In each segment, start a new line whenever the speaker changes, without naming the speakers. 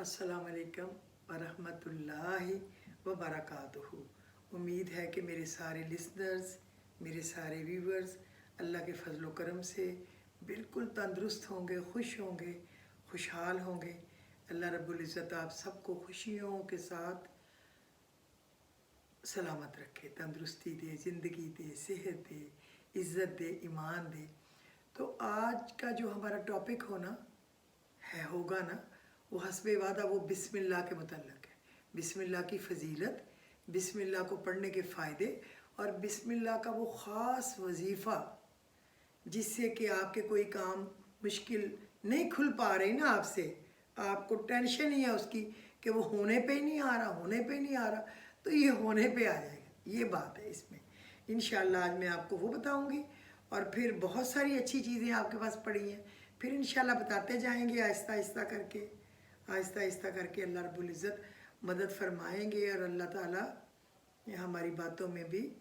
अस्सलाम वालेकुम वरहमतुल्लाहि वबरकातुहू। उम्मीद है कि मेरे सारे लिसनर्स, मेरे सारे व्यूवर्स अल्लाह के फजल करम से बिल्कुल तंदुरुस्त होंगे, खुश होंगे, खुशहाल होंगे। अल्लाह रब्बुल इज़्ज़त आप सबको खुशियों के साथ सलामत रखे, तंदुरुस्ती दे, ज़िंदगी दे, सेहत दे, इज़्ज़त दे, ईमान दे। तो आज का जो हमारा टॉपिक होगा ना, वो हस्बे वादा वो बिस्मिल्लाह के मुतल्लक़ है। बिस्मिल्लाह की फ़जीलत, बिस्मिल्लाह को पढ़ने के फ़ायदे और बिस्मिल्लाह का वो ख़ास वजीफ़ा जिससे कि आपके कोई काम मुश्किल नहीं खुल पा रही ना आपसे, आपको टेंशन ही है उसकी कि वो होने पे ही नहीं आ रहा, होने पे ही नहीं आ रहा, तो ये होने पे आ जाएगा। ये बात है इसमें। इंशाअल्लाह आज मैं आपको वो बताऊंगी और फिर बहुत सारी अच्छी चीज़ें आपके पास पड़ी हैं, फिर इंशाअल्लाह बताते जाएंगे आहिस्ता आहिस्ता करके। आहिस्ता आहिस्ता करके अल्लाह रब्बुल इज़्ज़त मदद फरमाएंगे और अल्लाह ताला हमारी बातों में भी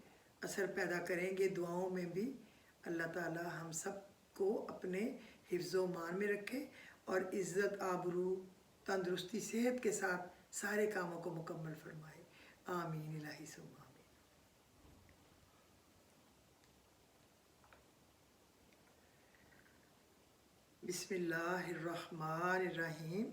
असर पैदा करेंगे, दुआओं में भी। अल्लाह ताला हम सब को अपने हिफ्ज़ो मान में रखे और इज़्ज़त, आबरू, तंदुरुस्ती, सेहत के साथ सारे कामों को मुकम्मल फरमाए। आमीन इलाही सुम्मा आमीन। बिस्मिल्लाहिर्रहमानिर्रहीम।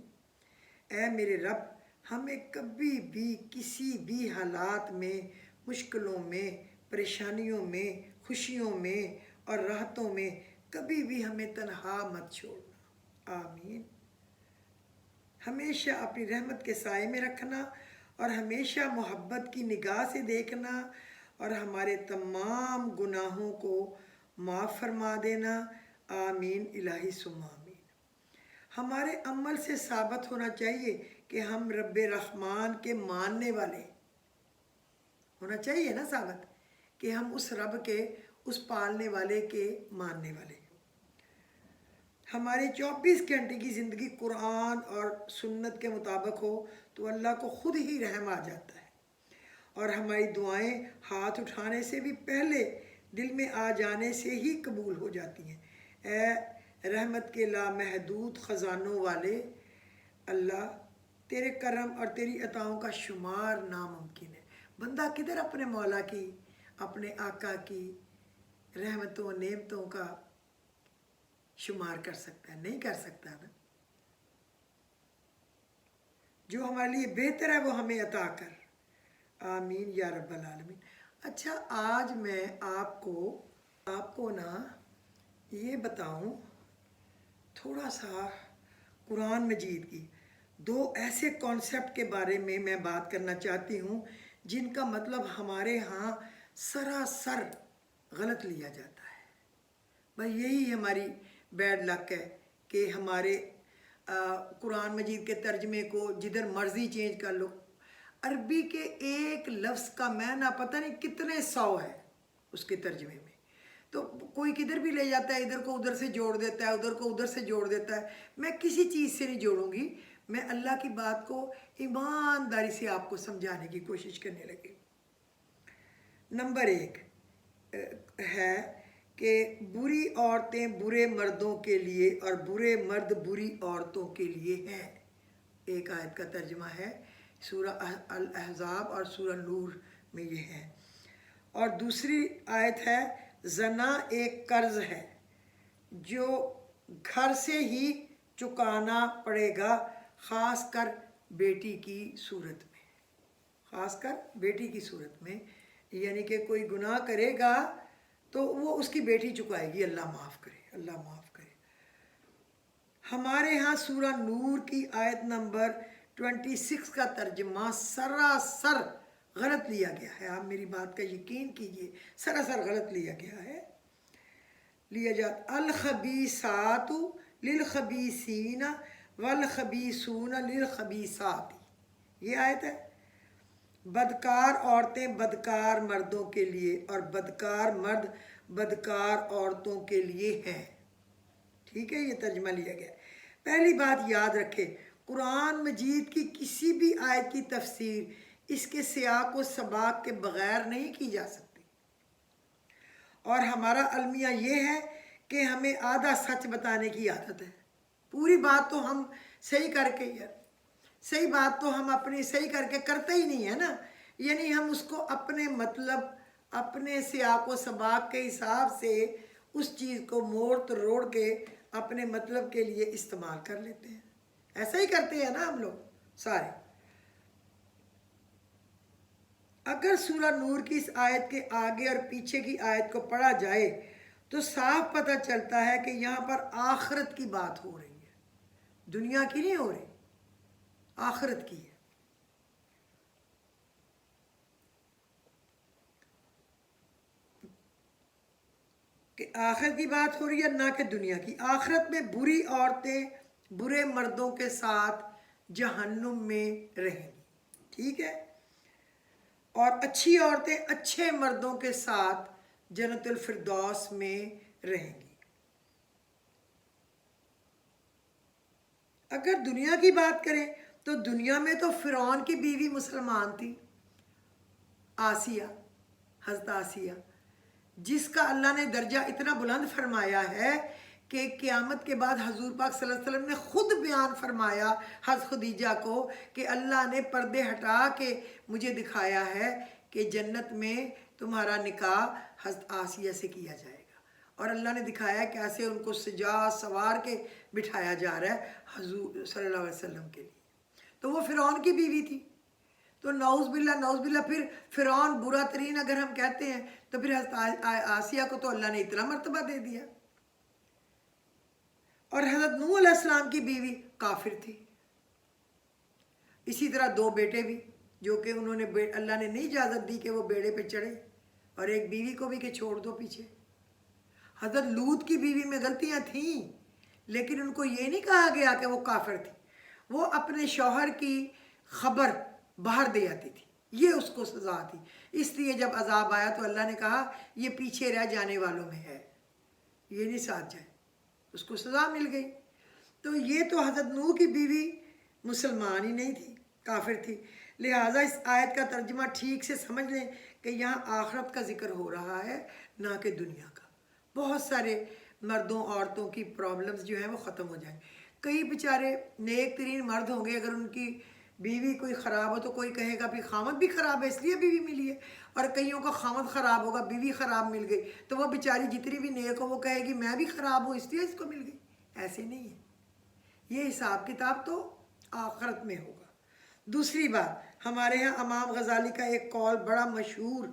ऐ मेरे रब, हमें कभी भी किसी भी हालात में, मुश्किलों में, परेशानियों में, खुशियों में और राहतों में कभी भी हमें तन्हा मत छोड़ना। आमीन। हमेशा अपनी रहमत के साए में रखना और हमेशा मोहब्बत की निगाह से देखना और हमारे तमाम गुनाहों को माफ़ फरमा देना। आमीन इलाही सुम्मा आमीन। हमारे अमल से साबित होना चाहिए कि हम रब रहमान के मानने वाले होना चाहिए ना, साबित कि हम उस रब के, उस पालने वाले के मानने वाले। हमारी 24 घंटे की ज़िंदगी कुरान और सुन्नत के मुताबिक हो तो अल्लाह को ख़ुद ही रहम आ जाता है और हमारी दुआएं हाथ उठाने से भी पहले दिल में आ जाने से ही कबूल हो जाती हैं। ऐ रहमत के लामहदूद ख़जानों वाले अल्लाह, तेरे करम और तेरी अताओं का शुमार नामुमकिन है। बंदा किधर अपने मौला की, अपने आका की रहमतों नेमतों का शुमार कर सकता है? नहीं कर सकता ना। जो हमारे लिए बेहतर है वो हमें अता कर। आमीन या रब्बल आलमीन। अच्छा, आज मैं आपको ना ये बताऊं थोड़ा सा कुरान मजीद की दो ऐसे कॉन्सेप्ट के बारे में मैं बात करना चाहती हूँ जिनका मतलब हमारे यहाँ सरासर गलत लिया जाता है। भाई यही हमारी बैड लक है कि हमारे कुरान मजीद के तर्जमे को जिधर मर्जी चेंज कर लो। अरबी के एक लफ्ज़ का माना पता नहीं कितने 100 है उसके तर्जमे में, तो कोई किधर भी ले जाता है, इधर को उधर से जोड़ देता है, उधर को उधर से जोड़ देता है। मैं किसी चीज़ से नहीं जोड़ूंगी, मैं अल्लाह की बात को ईमानदारी से आपको समझाने की कोशिश करने लगी। नंबर 1 है कि बुरी औरतें बुरे मर्दों के लिए और बुरे मर्द बुरी औरतों के लिए हैं। एक आयत का तर्जमा है सूरह अल अहज़ाब और सूरह नूर में ये है। और दूसरी आयत है जना एक कर्ज है जो घर से ही चुकाना पड़ेगा, ख़ास कर बेटी की सूरत में। ख़ास कर बेटी की सूरत में, यानी कि कोई गुनाह करेगा तो वो उसकी बेटी चुकाएगी। अल्लाह माफ़ करे, अल्लाह माफ़ करे। हमारे यहाँ सूरह नूर की आयत नंबर 26 का तर्जमा सरासर गलत लिया गया है। आप मेरी बात का यकीन कीजिए, सरासर गलत लिया गया है। लिया जाता अल खबीसातु लिल खबीसीना वल खबीसूना लिल खबीसाती। ये आयत है। बदकार औरतें बदकार मर्दों के लिए और बदकार मर्द बदकार औरतों के लिए हैं। ठीक है, ये तर्जमा लिया गया। पहली बात याद रखें, कुरान मजीद की किसी भी आयत की तफसीर इसके सियाक व सबाक के बग़ैर नहीं की जा सकती। और हमारा अलमिया ये है कि हमें आधा सच बताने की आदत है। पूरी बात तो हम सही करके यार صحیح بات تو ہم اپنی صحیح کر کے کرتے ہی نہیں ہے نا، یعنی ہم اس کو اپنے مطلب اپنے سیاق و سباق کے حساب سے اس چیز کو موڑ توڑ کے اپنے مطلب کے لیے استعمال کر لیتے ہیں، ایسا ہی کرتے ہیں نا ہم لوگ سارے۔ اگر سورہ نور کی اس آیت کے آگے اور پیچھے کی آیت کو پڑھا جائے تو صاف پتہ چلتا ہے کہ یہاں پر آخرت کی بات ہو رہی ہے، دنیا کی نہیں ہو رہی، آخرت کی ہے۔ کہ آخرت کی بات ہو رہی ہے نہ کہ دنیا کی۔ آخرت میں بری عورتیں برے مردوں کے ساتھ جہنم میں رہیں گی، ٹھیک ہے، اور اچھی عورتیں اچھے مردوں کے ساتھ جنت الفردوس میں رہیں گی۔ اگر دنیا کی بات کریں تو دنیا میں تو فرعون کی بیوی مسلمان تھی، آسیہ، حضرت آسیہ، جس کا اللہ نے درجہ اتنا بلند فرمایا ہے کہ قیامت کے بعد حضور پاک صلی اللہ علیہ وسلم نے خود بیان فرمایا حضرت خدیجہ کو کہ اللہ نے پردے ہٹا کے مجھے دکھایا ہے کہ جنت میں تمہارا نکاح حضرت آسیہ سے کیا جائے گا، اور اللہ نے دکھایا کہ ایسے ان کو سجا سوار کے بٹھایا جا رہا ہے حضور صلی اللہ علیہ وسلم کے لیے۔ تو وہ فرعون کی بیوی تھی، تو نعوذ باللہ پھر فرعون برا ترین اگر ہم کہتے ہیں تو پھر حضرت آسیہ کو تو اللہ نے اتنا مرتبہ دے دیا۔ اور حضرت نوح علیہ السلام کی بیوی کافر تھی، اسی طرح دو بیٹے بھی جو کہ انہوں نے اللہ نے نہیں اجازت دی کہ وہ بیڑے پہ چڑھے، اور ایک بیوی کو بھی کہ چھوڑ دو پیچھے۔ حضرت لوط کی بیوی میں غلطیاں تھیں لیکن ان کو یہ نہیں کہا گیا کہ وہ کافر تھی، وہ اپنے شوہر کی خبر باہر دے آتی تھی، یہ اس کو سزا تھی، اس لیے جب عذاب آیا تو اللہ نے کہا یہ پیچھے رہ جانے والوں میں ہے، یہ نہیں ساتھ جائے، اس کو سزا مل گئی۔ تو یہ تو حضرت نوح کی بیوی مسلمان ہی نہیں تھی، کافر تھی، لہٰذا اس آیت کا ترجمہ ٹھیک سے سمجھ لیں کہ یہاں آخرت کا ذکر ہو رہا ہے نہ کہ دنیا کا۔ بہت سارے مردوں عورتوں کی پرابلمز جو ہیں وہ ختم ہو جائیں، کئی بیچارے نیک ترین مرد ہوں گے، اگر ان کی بیوی کوئی خراب ہو تو کوئی کہے گا پھر خامد بھی خراب ہے اس لیے بیوی ملی ہے، اور کئیوں کا خامد خراب ہوگا بیوی خراب مل گئی تو وہ بیچاری جتنی بھی نیک ہو وہ کہے گی میں بھی خراب ہوں اس لیے اس کو مل گئی، ایسے نہیں ہے، یہ حساب کتاب تو آخرت میں ہوگا۔ دوسری بات، ہمارے ہاں امام غزالی کا ایک قول بڑا مشہور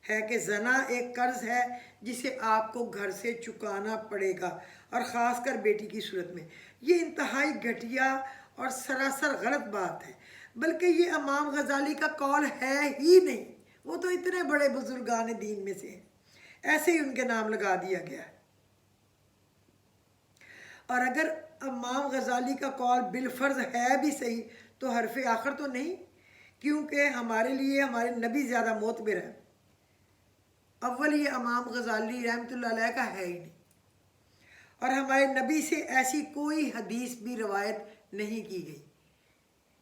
ہے کہ زنا ایک قرض ہے جسے آپ کو گھر سے چکانا پڑے گا، اور خاص کر بیٹی کی صورت میں۔ یہ انتہائی گھٹیا اور سراسر غلط بات ہے، بلکہ یہ امام غزالی کا قول ہے ہی نہیں، وہ تو اتنے بڑے بزرگان دین میں سے ہیں، ایسے ہی ان کے نام لگا دیا گیا ہے۔ اور اگر امام غزالی کا قول بالفرض ہے بھی صحیح تو حرف آخر تو نہیں، کیونکہ ہمارے لیے ہمارے نبی زیادہ معتبر ہے، اول یہ امام غزالی رحمۃ اللہ علیہ کا ہے ہی نہیں، اور ہمارے نبی سے ایسی کوئی حدیث بھی روایت نہیں کی گئی،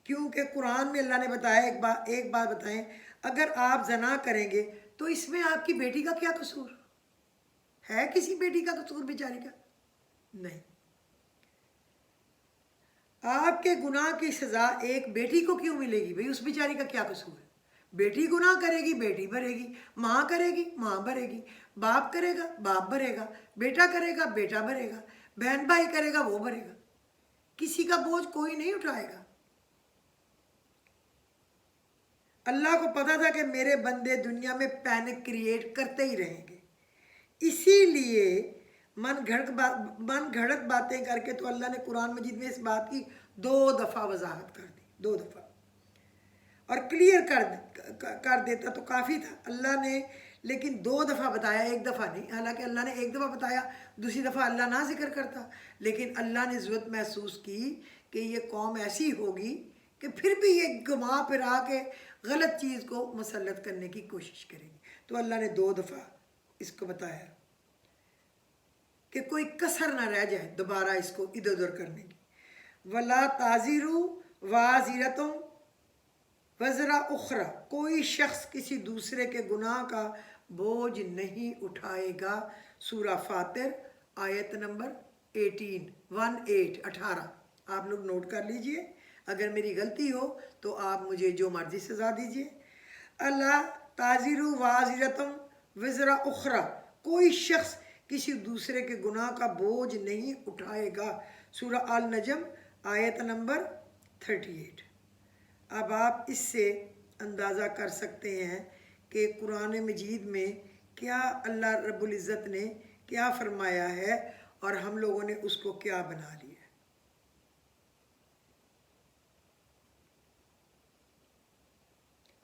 کیونکہ قرآن میں اللہ نے بتایا ایک بات بتائیں، اگر آپ زنا کریں گے تو اس میں آپ کی بیٹی کا کیا قصور ہے؟ کسی بیٹی کا قصور بیچاری کا نہیں، آپ کے گناہ کی سزا ایک بیٹی کو کیوں ملے گی بھئی؟ اس بیچاری کا کیا قصور ہے؟ بیٹی گناہ کرے گی بیٹی بھرے گی، ماں کرے گی ماں بھرے گی، باپ کرے گا باپ بھرے گا، بیٹا کرے گا بیٹا بھرے گا، بہن بھائی کرے گا وہ بھرے گا، کسی کا بوجھ کوئی نہیں اٹھائے گا۔ اللہ کو پتا تھا کہ میرے بندے دنیا میں پینک کریٹ کرتے ہی رہیں گے، اسی لیے من گھڑت باتیں کر کے تو اللہ نے قرآن مجید میں اس بات کی 2 دفعہ وضاحت کر دی، 2 دفعہ، اور کلیئر کر دیتا تو کافی تھا اللہ نے، لیکن 2 دفعہ بتایا، 1 دفعہ نہیں، حالانکہ اللہ نے 1 دفعہ بتایا، دوسری دفعہ اللہ نہ ذکر کرتا، لیکن اللہ نے ضرورت محسوس کی کہ یہ قوم ایسی ہوگی کہ پھر بھی یہ گھما پھرا کے غلط چیز کو مسلط کرنے کی کوشش کریں گے، تو اللہ نے 2 دفعہ اس کو بتایا کہ کوئی کسر نہ رہ جائے دوبارہ اس کو ادھر ادھر کرنے کی۔ وَلَا تَعْزِرُ وَازِرَةٌ وَزْرَ اُخْرَى، کوئی شخص کسی دوسرے کے گناہ کا بوجھ نہیں اٹھائے گا، سورہ فاطر آیت نمبر 18 آپ لوگ نوٹ کر لیجئے، اگر میری غلطی ہو تو آپ مجھے جو مرضی سزا دیجیے. اللہ تازر وازرتم وزرا اخرى، کوئی شخص کسی دوسرے کے گناہ کا بوجھ نہیں اٹھائے گا. سورہ النجم آیت نمبر 38. اب آپ اس سے اندازہ کر سکتے ہیں کہ قرآن مجید میں کیا اللہ رب العزت نے کیا فرمایا ہے اور ہم لوگوں نے اس کو کیا بنا لیا.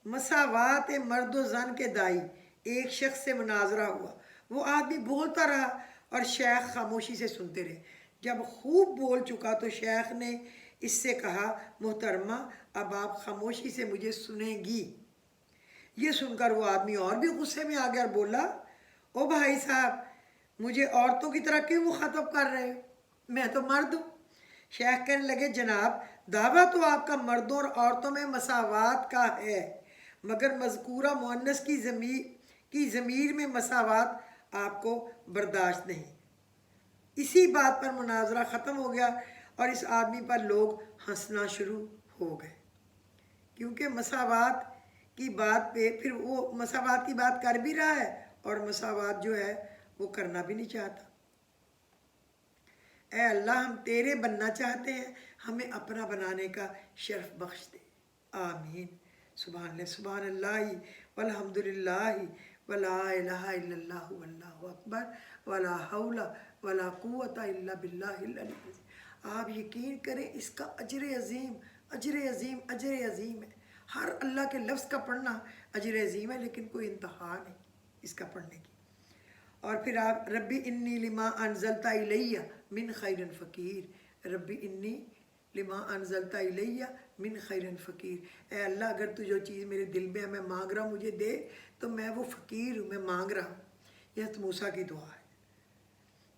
مساوات مرد و زن کے دائی، ایک شخص سے مناظرہ ہوا. وہ آدمی بولتا رہا اور شیخ خاموشی سے سنتے رہے. جب خوب بول چکا تو شیخ نے اس سے کہا، محترمہ اب آپ خاموشی سے مجھے سنیں گی. یہ سن کر وہ آدمی اور بھی غصے میں آ گیا اور بولا، او بھائی صاحب مجھے عورتوں کی طرح کیوں مخاطب کر رہے ہو؟ میں تو مرد ہوں. شیخ کہنے لگے، جناب دعویٰ تو آپ کا مردوں اور عورتوں میں مساوات کا ہے، مگر مذکورہ مؤنث کی ضمیر میں مساوات آپ کو برداشت نہیں. اسی بات پر مناظرہ ختم ہو گیا اور اس آدمی پر لوگ ہنسنا شروع ہو گئے، کیونکہ مساوات کی بات پہ پھر وہ مساوات کی بات کر بھی رہا ہے اور مساوات جو ہے وہ کرنا بھی نہیں چاہتا. اے اللہ ہم تیرے بننا چاہتے ہیں، ہمیں اپنا بنانے کا شرف بخش دے. آمین. سبحان اللہ، سبحان اللہ والحمد للہ ولا الہ الا اللہ واللہ اکبر ولا حول ولا قوت الا باللہ العلی العظیم. آپ یقین کریں اس کا اجر عظیم اجر عظیم اجر عظیم ہے. ہر اللہ کے لفظ کا پڑھنا اجر عظیم ہے، لیکن کوئی انتہا نہیں اس کا پڑھنے کی. اور پھر آپ ربی انی لما انزلت الیہ من خیر فقیر، ربی انی لما انزلت الیہ من خیر فقیر. اے اللہ اگر تو جو چیز میرے دل میں ہے میں مانگ رہا ہوں مجھے دے، تو میں وہ فقیر ہوں، میں مانگ رہا ہوں. یہ حضرت موسیٰ کی دعا ہے.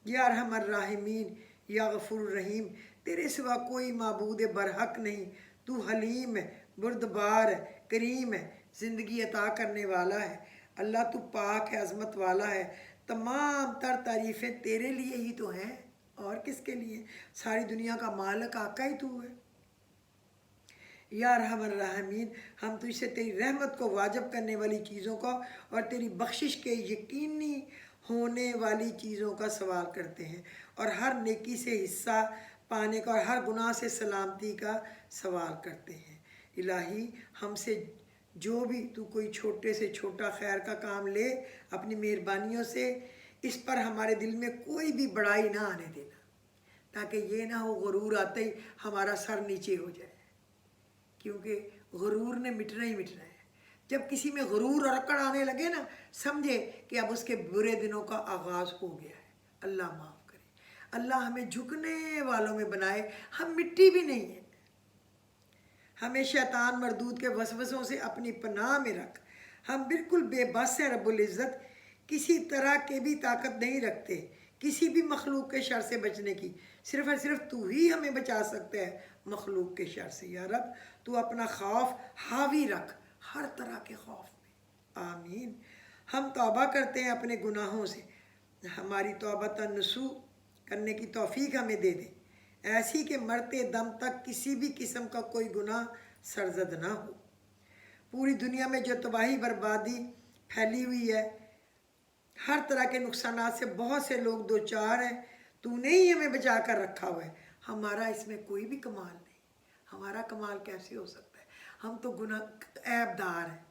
یا ارحم الراحمین یا غفور الرحیم، تیرے سوا کوئی معبود برحق نہیں، تو حلیم ہے، بردبار ہے، کریم ہے، زندگی عطا کرنے والا ہے. اللہ تو پاک ہے، عظمت والا ہے. تمام تر تعریفیں تیرے لیے ہی تو ہیں، اور کس کے لیے؟ ساری دنیا کا مالک آقا ہی تو ہے. یا ارحم الراحمین، ہم تجھ سے تیری رحمت کو واجب کرنے والی چیزوں کا اور تیری بخشش کے یقینی ہونے والی چیزوں کا سوال کرتے ہیں، اور ہر نیکی سے حصہ پانے کا اور ہر گناہ سے سلامتی کا سوال کرتے ہیں. الہی ہم سے جو بھی تو کوئی چھوٹے سے چھوٹا خیر کا کام لے، اپنی مہربانیوں سے اس پر ہمارے دل میں کوئی بھی بڑائی نہ آنے دینا، تاکہ یہ نہ ہو غرور آتے ہی ہمارا سر نیچے ہو جائے، کیونکہ غرور نے مٹنا ہی مٹنا ہے. جب کسی میں غرور اور اکڑ آنے لگے نا، سمجھے کہ اب اس کے برے دنوں کا آغاز ہو گیا ہے. اللہ معاف کرے، اللہ ہمیں جھکنے والوں میں بنائے. ہم مٹی بھی نہیں ہیں. ہمیں شیطان مردود کے وسوسوں سے اپنی پناہ میں رکھ. ہم بالکل بے بس ہیں رب العزت، کسی طرح کے بھی طاقت نہیں رکھتے کسی بھی مخلوق کے شر سے بچنے کی. صرف اور صرف تو ہی ہمیں بچا سکتے ہیں مخلوق کے شر سے. یا رب تو اپنا خوف حاوی رکھ ہر طرح کے خوف میں. آمین. ہم توبہ کرتے ہیں اپنے گناہوں سے، ہماری توبہ نصوح کرنے کی توفیق ہمیں دے دے، ایسی کہ مرتے دم تک کسی بھی قسم کا کوئی گناہ سرزد نہ ہو. پوری دنیا میں جو تباہی بربادی پھیلی ہوئی ہے، ہر طرح کے نقصانات سے بہت سے لوگ دو چار ہیں، تو نے ہی ہمیں بچا کر رکھا ہوا ہے. ہمارا اس میں کوئی بھی کمال نہیں. ہمارا کمال کیسے ہو سکتا ہے؟ ہم تو گناہ عیب دار ہیں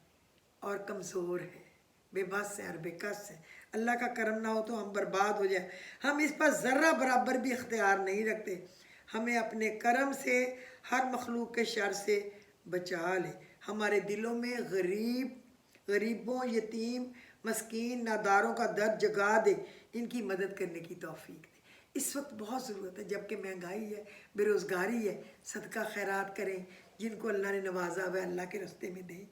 اور کمزور ہیں، بے بس ہیں اور بے کس ہیں. اللہ کا کرم نہ ہو تو ہم برباد ہو جائیں. ہم اس پر ذرہ برابر بھی اختیار نہیں رکھتے. ہمیں اپنے کرم سے ہر مخلوق کے شر سے بچا لے. ہمارے دلوں میں غریبوں، یتیم، مسکین، ناداروں کا درد جگا دے. ان کی مدد کرنے کی توفیق دے. اس وقت بہت ضرورت ہے، جبکہ مہنگائی ہے، بے روزگاری ہے. صدقہ خیرات کریں، جن کو اللہ نے نوازا ہوا ہے اللہ کے راستے میں دیں.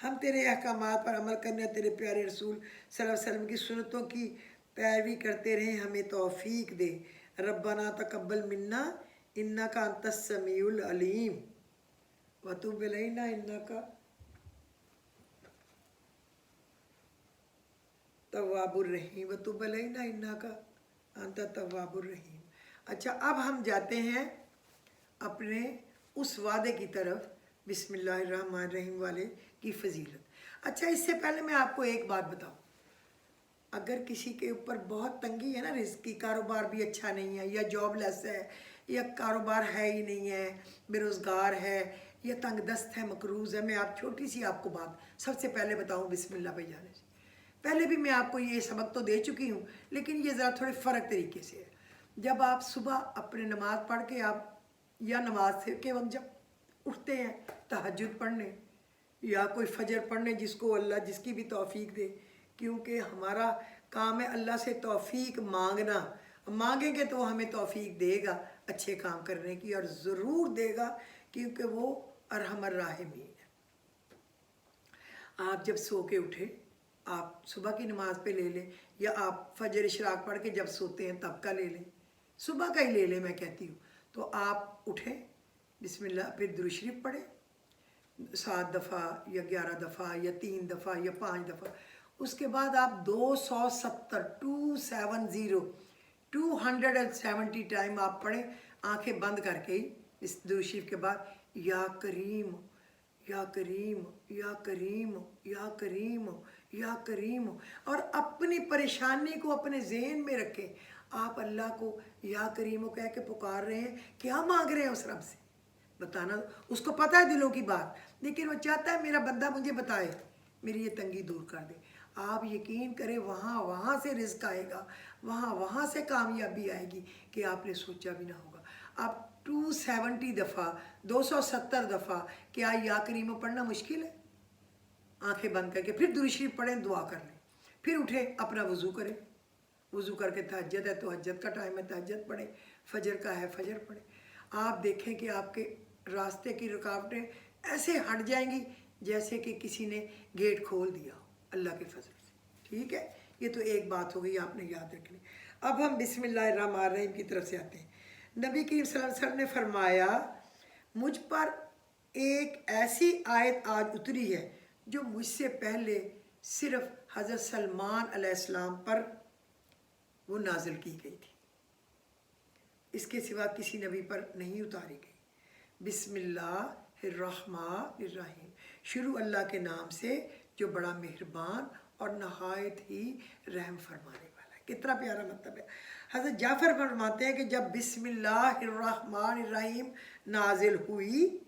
ہم تیرے احکامات پر عمل کرنے، تیرے پیارے رسول صلی اللہ علیہ وسلم کی سنتوں کی پیروی کرتے رہیں. ہمیں توفیق دے. ربنا تقبل منا انک انت السمیع العلیم وتب علینا انک تواب الرحیم وتب علینا انک انت التواب الرحیم. اچھا اب ہم جاتے ہیں اپنے उस वादे की तरफ बिस्मिल्लाहिर्रहमानिर्रहीम वाले की फजीलत। अच्छा, इससे पहले मैं आपको एक बात बताऊं, अगर किसी के ऊपर बहुत तंगी है ना, रिस्क की, कारोबार भी अच्छा नहीं है, या जॉबलेस है, या कारोबार है ही नहीं है, बेरोज़गार है, या तंग दस्त है, मकरूज़ है, मैं आप छोटी सी आपको बात सबसे पहले बताऊं बिस्मिल्लाह पे जाने से पहले भी मैं आपको ये सबक तो दे चुकी हूँ, लेकिन ये ज़रा थोड़े फ़र्क तरीके से है। जब आप सुबह अपने नमाज़ पढ़ के आप, या नमाज से के वक्त जब उठते हैं तहज्जुद पढ़ने या कोई फजर पढ़ने, जिसको अल्लाह जिसकी भी तौफीक दे, क्योंकि हमारा काम है अल्लाह से तौफीक मांगना, मांगेंगे तो हमें तौफीक देगा अच्छे काम करने की, और ज़रूर देगा, क्योंकि वो अरहमर राहिमीन है। आप जब सो के उठे, आप सुबह की नमाज़ पे ले लें, या आप फजर इशराक पढ़ के जब सोते हैं तब का ले लें, सुबह का ही ले लें मैं कहती हूँ। तो आप उठें, बिस्मिल्लाह, फिर दुरूद शरीफ पढ़ें 7 दफ़ा या 11 दफ़ा या 3 दफ़ा या 5 दफ़ा। उसके बाद आप 270 टाइम आप पढ़ें, आंखें बंद करके ही, इस दुरूद शरीफ के बाद, या करीम या करीम या करीम या करीम या करीम, और अपनी परेशानी को अपने ज़हन में रखें। आप अल्लाह को या करीम कह के पुकार रहे हैं, क्या मांग रहे हैं उस रब से, बताना। उसको पता है दिलों की बात, लेकिन वो चाहता है मेरा बंदा मुझे बताए, मेरी ये तंगी दूर कर दे। आप यकीन करें, वहाँ से रिज़्क आएगा, वहाँ से कामयाबी आएगी कि आपने सोचा भी ना होगा। आप 270 दफ़ा क्या या करीम पढ़ना मुश्किल है? आंखें बंद करके फिर दुरूद शरीफ पढ़ें, दुआ कर लें, फिर उठें, अपना वज़ू करें, वज़ू करके तहज्जुद है तो तहज्जुद का टाइम है, तहज्जुद पढ़ें, फजर का है फजर पढ़ें। आप देखें कि आपके रास्ते की रुकावटें ऐसे हट जाएंगी जैसे कि किसी ने गेट खोल दिया हो अल्लाह के फजल से। ठीक है, ये तो एक बात हो गई, आपने याद रखनी। अब हम बिस्मिल्लाहिर्रहमानिर्रहीम की तरफ से आते हैं। नबी करीम सल्लल्लाहु अलैहि वसल्लम ने फरमाया, मुझ पर एक ऐसी आयत आज उतरी है जो मुझसे पहले सिर्फ हज़रत सलमान अलैहिस्सलाम पर वो नाजिल की गई थी, इसके सिवा किसी नबी पर नहीं उतारी गई। बिस्मिल्लाहिर्रहमानिर्रहीम, शुरू अल्लाह के नाम से जो बड़ा मेहरबान और नहायत ही रहम फरमाने वाला है। कितना प्यारा मतलब है। हज़रत जाफ़र फरमाते हैं कि जब बिस्मिल्लाहिर्रहमानिर्रहीम नाजिल हुई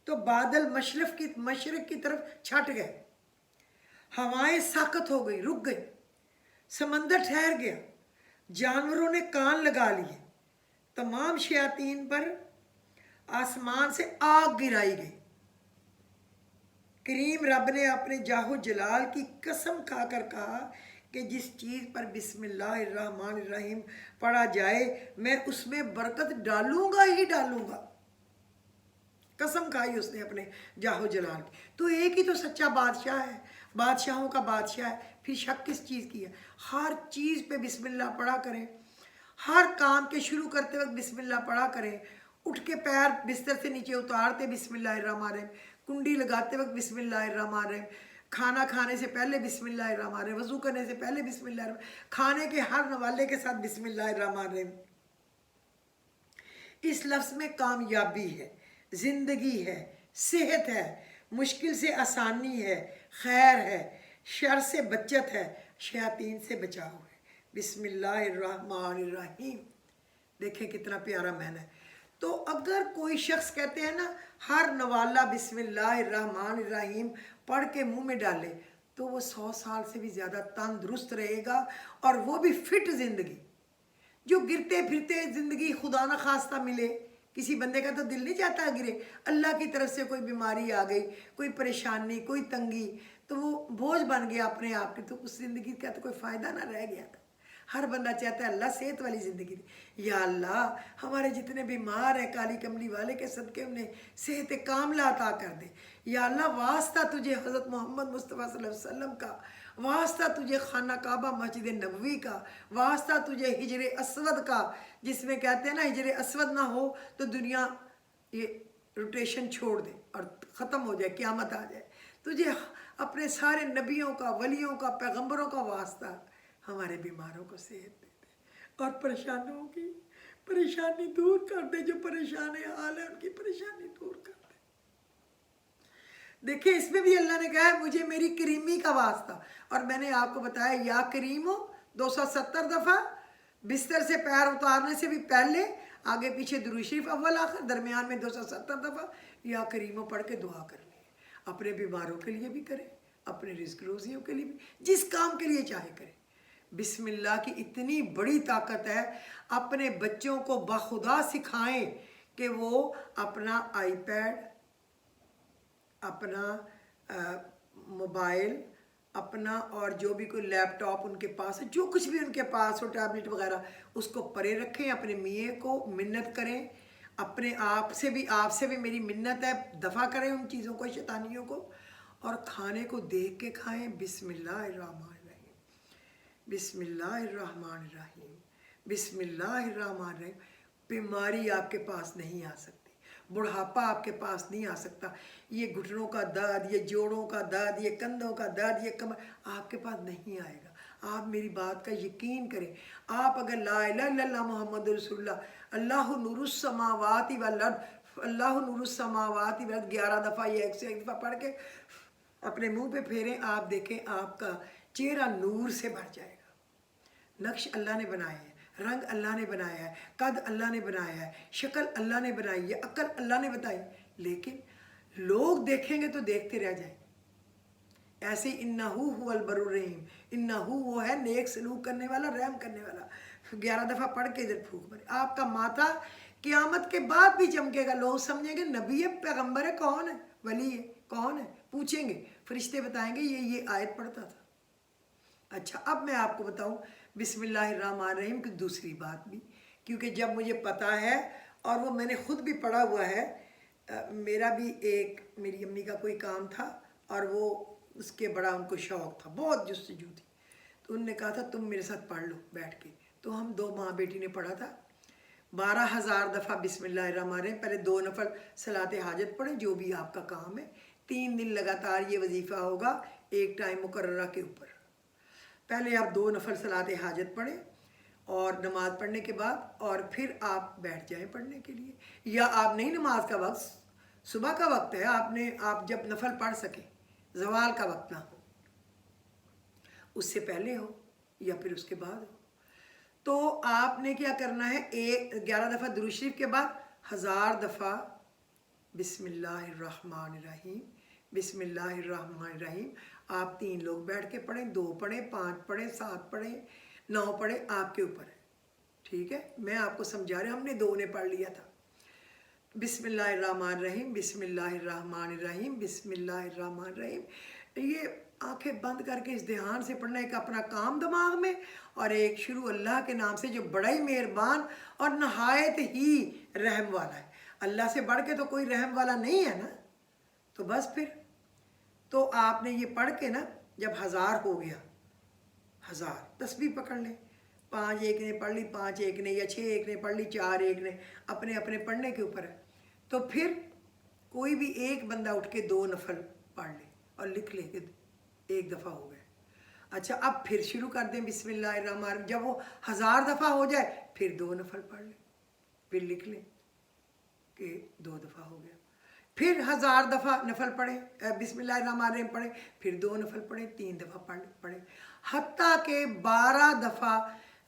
तो बादल मशरक़ की तरफ छट गए, हवाएं साकत हो गई, रुक गई, समंदर ठहर गया, जानवरों ने कान लगा लिए, तमाम शयातीन पर आसमान से आग गिराई गई। करीम रब ने अपने जाहो जलाल की कसम खाकर कहा कि जिस चीज़ पर बिस्मिल्लाहिर्रहमानिर्रहीम पढ़ा जाए मैं उसमें बरकत डालूंगा ही डालूंगा। कसम खाई उसने अपने जाहो जलाल की। तो एक ही तो सच्चा बादशाह है, बादशाहों का बादशाह है, फिर शक किस चीज़ की है। हर चीज़ पे बिस्मिल्लाह पढ़ा करें, हर काम के शुरू करते वक्त बिस्मिल्लाह पढ़ा करें, उठ के पैर बिस्तर से नीचे उतारते बिस्मिल्लाहिर्रहमानिर्रहीम, कुंडी लगाते वक्त बिस्मिल्लाहिर्रहमानिर्रहीम, खाना खाने से पहले बिस्मिल्लाहिर्रहमानिर्रहीम, वज़ू करने से पहले बिस्मिल्लाहिर्रहमानिर्रहीम, खाने के हर नवाले के साथ बिस्मिल्लाहिर्रहमानिर्रहीम। इस लफ्ज़ में कामयाबी है, ज़िंदगी है, सेहत है, मुश्किल से आसानी है, खैर है, शर से बचत है, शयातीन से बचाव है। बिस्मिल्लाहिर्रहमानिर्रहीम, देखें कितना प्यारा माना है। तो अगर कोई शख्स कहते हैं ना हर नवाला बिस्मिल्लाहिर्रहमानिर्रहीम पढ़ के मुंह में डाले तो वो 100 साल से भी ज़्यादा तंदुरुस्त रहेगा, और वो भी फिट ज़िंदगी। जो गिरते फिरते ज़िंदगी खुदा न खास्ता मिले, किसी बंदे का तो दिल नहीं चाहता गिरे, अल्लाह की तरफ से कोई बीमारी आ गई, कोई परेशानी, कोई तंगी, तो वो बोझ बन गया अपने आप की, तो उस ज़िंदगी का तो कोई फ़ायदा ना रह गया था। हर बंदा चाहता है अल्लाह सेहत वाली ज़िंदगी दे। या अल्लाह हमारे जितने बीमार हैं काली कमली वाले के सदके उन्हें सेहत कामला अता कर दे। या अल्लाह वास्ता तुझे हज़रत मोहम्मद मुस्तफ़ा सल्लल्लाहु अलैहि वसल्लम का, वास्ता तुझे खाना काबा मस्जिद नबवी का, वास्ता तुझे हिजर असवद का, जिसमें कहते हैं ना हिजर असवद ना हो तो दुनिया ये रोटेशन छोड़ दे और ख़त्म हो जाए, क़यामत आ जाए। तुझे अपने सारे नबियों का, वलियों का, पैगंबरों का वास्ता हमारे बीमारों को सेहत दे दे और परेशानों की परेशानी दूर कर दे, जो परेशान हाल है उनकी परेशानी दूर कर दे। देखिए इसमें भी अल्लाह ने कहा है मुझे मेरी करीमी का वास्ता, और मैंने आपको बताया या करीम हो 270 दफ़ा, बिस्तर से पैर उतारने से भी पहले आगे पीछे दुरूद शरीफ अव्वल आखिर, दरमियान में 270 दफ़ा या करीमो पढ़ के दुआ करनी है। अपने बीमारों के लिए भी करें, अपने रिस्क रोजियों के लिए भी, जिस काम के लिए चाहे करें। बिस्मिल्लाह की इतनी बड़ी ताकत है, अपने बच्चों को बाखुदा सिखाएं कि वो अपना आईपैड, अपना मोबाइल, अपना और जो भी कोई लैपटॉप उनके पास है, जो कुछ भी उनके पास हो, टैबलेट वगैरह, उसको परे रखें, अपने मियाँ को मिन्नत करें, अपने आपसे भी मेरी मिन्नत है, दफ़ा करें उन चीज़ों को, शैतानियों को, और खाने को देख के खाएं। बिस्मिल्लाहिर्रहमानिर्रहीम, बिस्मिल्लाहिर्रहमानिर्रहीम, बिस्मिल्लाहिर्रहमानिर्रहीम। बीमारी आपके पास नहीं आ सकती, बुढ़ापा आपके पास नहीं आ सकता, ये घुटनों का दर्द, ये जोड़ों का दर्द, ये कंधों का दर्द, ये कमर आपके पास नहीं आएगा। आप मेरी बात का यकीन करें। आप अगर ला इलाहा इल्लल्लाह मुहम्मद रसूलुल्लाह अल्लाहु नूरुस समावाति वल अर्द, अल्लाहु नूरुस समावाति वल अर्द 11 दफ़ा या 101 दफ़ा पढ़ के अपने मुंह पे फेरें, आप देखें आपका चेहरा नूर से भर जाएगा। नक्श अल्लाह ने बनाए हैं, रंग अल्लाह ने बनाया है, कद अल्लाह ने बनाया है, शक्ल अल्लाह ने बनाई है, अक्ल अल्लाह ने बताई, लेकिन लोग देखेंगे तो देखते रह जाएंगे। ऐसे इन्नहू हुवल बर्रुर रहीम, इन्नहू वो है नेक सलूक करने वाला, रहम करने वाला। 11 दफ़ा पढ़ के इधर फूंक मारे, आपका माथा क़यामत के बाद भी चमकेगा। लोग समझेंगे नबी है, पैगम्बर है, कौन है, वली है, कौन है, पूछेंगे, फरिश्ते बताएंगे ये आयत पढ़ता था। अच्छा, अब मैं आपको बताऊं बिस्मिल्लाहिर्रहमानिर्रहीम की दूसरी बात भी, क्योंकि जब मुझे पता है और वो मैंने खुद भी पढ़ा हुआ है, मेरा भी मेरी अम्मी का कोई काम था और वो उसके बड़ा उनको शौक़ था, बहुत जुस्तजू थी, तो उनने कहा था तुम मेरे साथ पढ़ लो बैठ के। तो हम 2 माँ बेटी ने पढ़ा था 12,000 दफ़ा बिस्मिल्लाहिर्रहमानिर्रहीम। पहले 2 नफल सलात हाजत पढ़ें, जो भी आपका काम है, 3 दिन लगातार ये वजीफ़ा होगा एक टाइम मुकर्ररा के ऊपर। पहले आप 2 नफल सलात हाजत पढ़ें और नमाज़ पढ़ने के बाद, और फिर आप बैठ जाएं पढ़ने के लिए, या आप नहीं, नमाज का वक्त सुबह का वक्त है, आप जब नफल पढ़ सकें, ज़वाल का वक्त ना हो, उससे पहले हो या फिर उसके बाद हो, तो आपने क्या करना है, 11 दफ़ा दुरूद शरीफ के बाद 1000 दफ़ा बिस्मिल्लाहिर्रहमानिर्रहीम, बिस्मिल्लाहिर्रहमानिर्रहीम। आप 3 लोग बैठ के पढ़ें, 2 पढ़ें, 5 पढ़ें, 7 पढ़ें, 9 पढ़ें, आपके ऊपर है, ठीक है। मैं आपको समझा रहा हूँ, हमने 2 ने पढ़ लिया था। बिस्मिल्लाहिर्रहमानिर्रहीम, बिस्मिल्लाहिर्रहमानिर्रहीम, बिस्मिल्लाहिर्रहमानिर्रहीम। ये आंखें बंद करके इस ध्यान से पढ़ना, एक अपना काम दिमाग में, और एक शुरू अल्लाह के नाम से जो बड़ा ही मेहरबान और नहायत ही रहम वाला है। अल्लाह से बढ़ के तो कोई रहम वाला नहीं है ना। तो बस फिर तो आपने ये पढ़ के ना, जब 1000 हो गया, 1000 तस्बीह पकड़ लें, 5 एक ने पढ़ ली, 5 एक ने, या 6 एक ने पढ़ ली, 4 एक ने, अपने अपने पढ़ने के ऊपर है। तो फिर कोई भी एक बंदा उठ के 2 नफल पढ़ ले और लिख ले कि 1 दफ़ा हो गया। अच्छा, अब फिर शुरू कर दें बिस्मिल्लाहिर्रहमानिर्रहीम। जब वो 1000 दफ़ा हो जाए फिर 2 नफल पढ़ लें, फिर लिख लें कि 2 दफ़ा हो गया। फिर 1000 दफ़ा नफल पढ़ें, बिस्मिल्लाहिर्रहमानिर्रहीम पढ़ें, फिर 2 नफल पढ़ें, 3 दफ़ा पढ़ें, हत्ता के 12 दफ़ा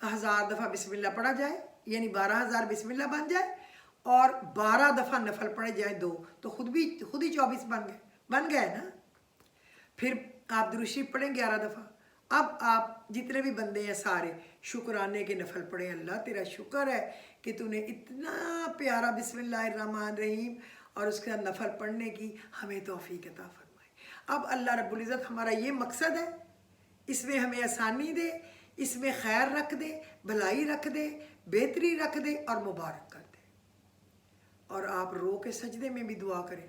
1000 दफ़ा बिस्मिल्लाह पढ़ा जाए, यानी 12,000 बिस्मिल्लाह बन जाए, और 12 दफ़ा नफल पढ़े जाए 2, तो खुद ही 24 बन गए ना। फिर आप दुरूद शरीफ पढ़ें 11 दफ़ा। अब आप जितने भी बंदे हैं सारे शुक्राने के नफल पढ़ें। अल्लाह तेरा शुक्र है कि तूने इतना प्यारा बिस्मिल्लाहिर्रहमानिर्रहीम और उसके बाद नफल पढ़ने की हमें तौफीक अता फरमाए। अब अल्लाह रब्बुल इज़्ज़त हमारा ये मकसद है, इसमें हमें आसानी दे, इसमें खैर रख दे, भलाई रख दे, बेहतरी रख दे और मुबारक कर दे। और आप रो के सजदे में भी दुआ करें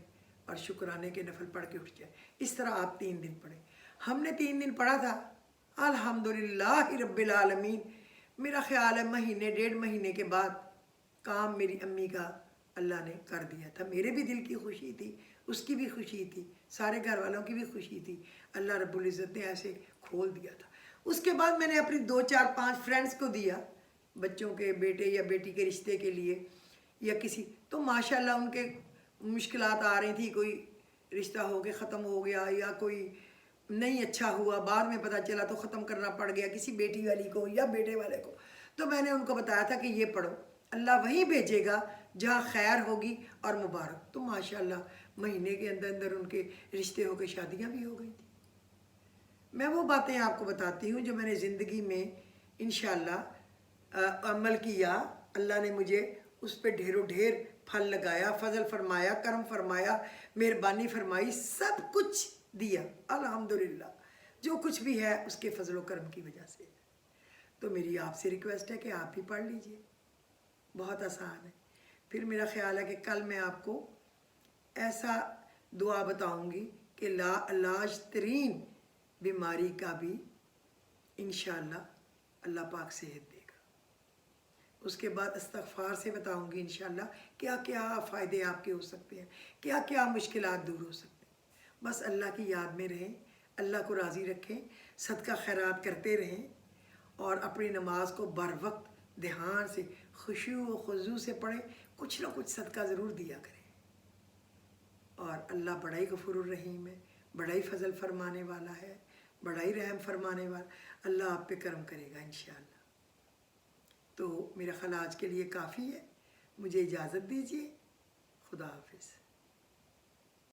और शुक्राने के नफल पढ़ के उठ जाए। इस तरह आप 3 दिन पढ़ें। हमने 3 दिन पढ़ा था, अल्हम्दुलिल्लाह रब्बिल आलमीन। मेरा ख्याल है महीने 1.5 महीने के बाद काम मेरी अम्मी का अल्लाह ने कर दिया था। मेरे भी दिल की खुशी थी, उसकी भी खुशी थी, सारे घर वालों की भी खुशी थी। अल्लाह रब्बुल इज़्ज़त ने ऐसे खोल दिया था। उसके बाद मैंने अपनी 2, 4, 5 फ्रेंड्स को दिया बच्चों के बेटे या बेटी के रिश्ते के लिए या किसी, तो माशाल्लाह उनके मुश्किलात आ रही थी, कोई रिश्ता हो के ख़त्म हो गया या कोई नहीं अच्छा हुआ, बाद में पता चला तो ख़त्म करना पड़ गया किसी बेटी वाली को या बेटे वाले को। तो मैंने उनको बताया था कि ये पढ़ो, अल्लाह वहीं भेजेगा जहाँ खैर होगी और मुबारक। तो माशाल्लाह महीने के अंदर अंदर उनके रिश्ते हो के शादियाँ भी हो गई थी। मैं वो बातें आपको बताती हूँ जो मैंने ज़िंदगी में इंशाअल्लाह अमल किया, अल्लाह ने मुझे उस पर ढेरों ढेर फल लगाया, फजल फरमाया, करम फरमाया, मेहरबानी फरमाई, सब कुछ दिया अल्हम्दुलिल्लाह। जो कुछ भी है उसके फजल करम की वजह से। तो मेरी आपसे रिक्वेस्ट है कि आप भी पढ़ लीजिए, बहुत आसान है। फिर मेरा ख्याल है कि कल मैं आपको ऐसा दुआ बताऊंगी कि लाइलाज तरीन बीमारी का भी इंशाअल्लाह अल्लाह पाक सेहत देगा। उसके बाद इस्तग़फ़ार से बताऊंगी इंशाअल्लाह क्या क्या फ़ायदे आपके हो सकते हैं, क्या क्या मुश्किलात दूर हो सकते हैं। बस अल्लाह की याद में रहें, अल्लाह को राज़ी रखें, सदका खैरात करते रहें और अपनी नमाज को बर वक्त ध्यान से खुशू व खुजू से पढ़ें। कुछ ना कुछ सदका ज़रूर दिया करें। और अल्लाह बड़ा ही गफूरुर रहीम है, बड़ा ही फजल फरमाने वाला है, बड़ा ही रहम फरमाने वाला। अल्लाह आप पे करम करेगा इंशाअल्लाह। तो मेरा ख्याल आज के लिए काफ़ी है, मुझे इजाज़त दीजिए। खुदा हाफिज़।